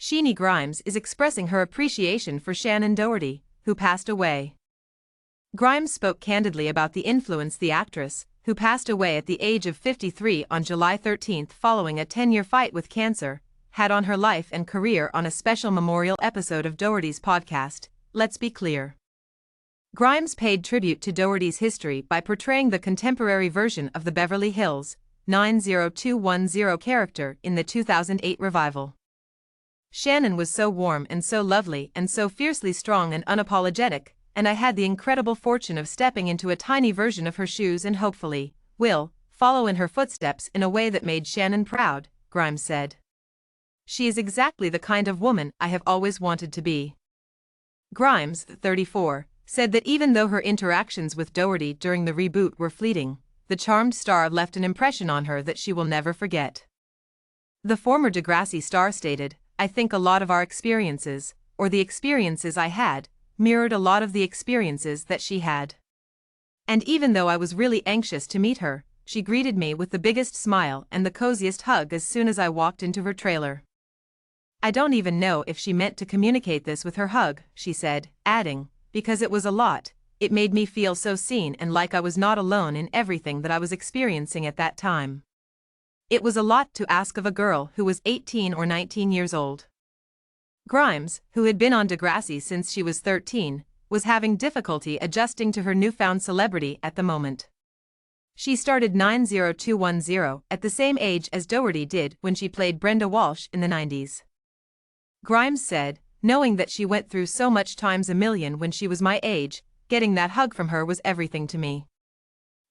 Shenae Grimes is expressing her appreciation for Shannen Doherty, who passed away. Grimes spoke candidly about the influence the actress, who passed away at the age of 53 on July 13 following a 10-year fight with cancer, had on her life and career on a special memorial episode of Doherty's podcast, Let's Be Clear. Grimes paid tribute to Doherty's history by portraying the contemporary version of the Beverly Hills 90210 character in the 2008 revival. Shannen was so warm and so lovely and so fiercely strong and unapologetic, and I had the incredible fortune of stepping into a tiny version of her shoes and hopefully will follow in her footsteps in a way that made Shannen proud, Grimes said. She is exactly the kind of woman I have always wanted to be. Grimes, 34, said that even though her interactions with Doherty during the reboot were fleeting, the charmed star left an impression on her that she will never forget. The former Degrassi star stated, "I think a lot of our experiences, or the experiences I had, mirrored a lot of the experiences that she had. And even though I was really anxious to meet her, she greeted me with the biggest smile and the coziest hug as soon as I walked into her trailer. I don't even know if she meant to communicate this with her hug," she said, adding, "because it was a lot, it made me feel so seen and like I was not alone in everything that I was experiencing at that time. It was a lot to ask of a girl who was 18 or 19 years old." Grimes, who had been on Degrassi since she was 13, was having difficulty adjusting to her newfound celebrity at the moment. She started 90210 at the same age as Doherty did when she played Brenda Walsh in the 90s. Grimes said, "Knowing that she went through so much times a million when she was my age, getting that hug from her was everything to me.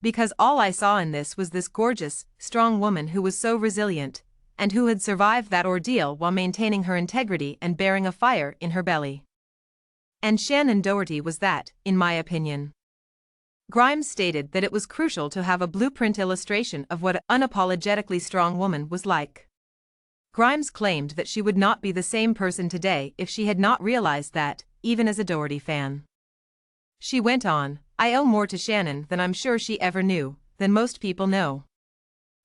Because all I saw in this was this gorgeous, strong woman who was so resilient, and who had survived that ordeal while maintaining her integrity and bearing a fire in her belly. And Shannen Doherty was that, in my opinion." Grimes stated that it was crucial to have a blueprint illustration of what an unapologetically strong woman was like. Grimes claimed that she would not be the same person today if she had not realized that, even as a Doherty fan. She went on, "I owe more to Shannen than I'm sure she ever knew, than most people know.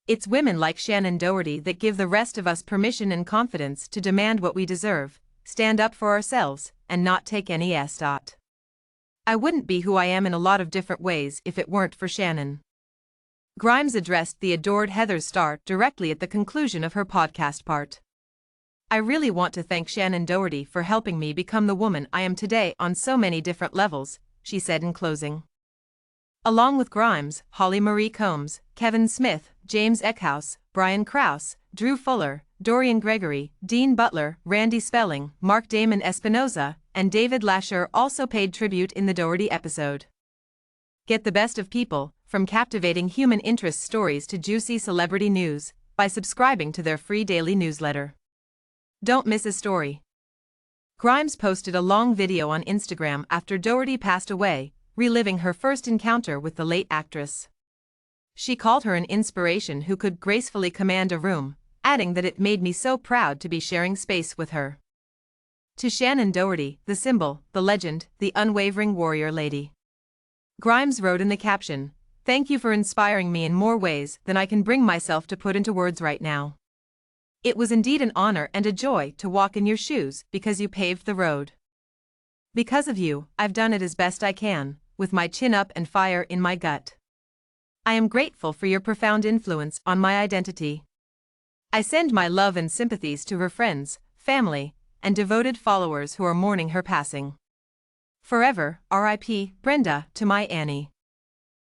It's women like Shannen Doherty that give the rest of us permission and confidence to demand what we deserve, stand up for ourselves, and not take any s. I wouldn't be who I am in a lot of different ways if it weren't for Shannen." Grimes addressed the adored Heather star directly at the conclusion of her podcast part. "I really want to thank Shannen Doherty for helping me become the woman I am today on so many different levels," she said in closing. Along with Grimes, Holly Marie Combs, Kevin Smith, James Eckhouse, Brian Krause, Drew Fuller, Dorian Gregory, Dean Butler, Randy Spelling, Mark Damon Espinoza, and David Lasher also paid tribute in the Doherty episode. Get the best of people, from captivating human interest stories to juicy celebrity news, by subscribing to their free daily newsletter. Don't miss a story. Grimes posted a long video on Instagram after Doherty passed away, reliving her first encounter with the late actress. She called her an inspiration who could gracefully command a room, adding that it made me so proud to be sharing space with her. To Shannen Doherty, the symbol, the legend, the unwavering warrior lady. Grimes wrote in the caption, "Thank you for inspiring me in more ways than I can bring myself to put into words right now. It was indeed an honor and a joy to walk in your shoes because you paved the road. Because of you, I've done it as best I can, with my chin up and fire in my gut. I am grateful for your profound influence on my identity. I send my love and sympathies to her friends, family, and devoted followers who are mourning her passing. Forever, R.I.P. Brenda, to my Annie."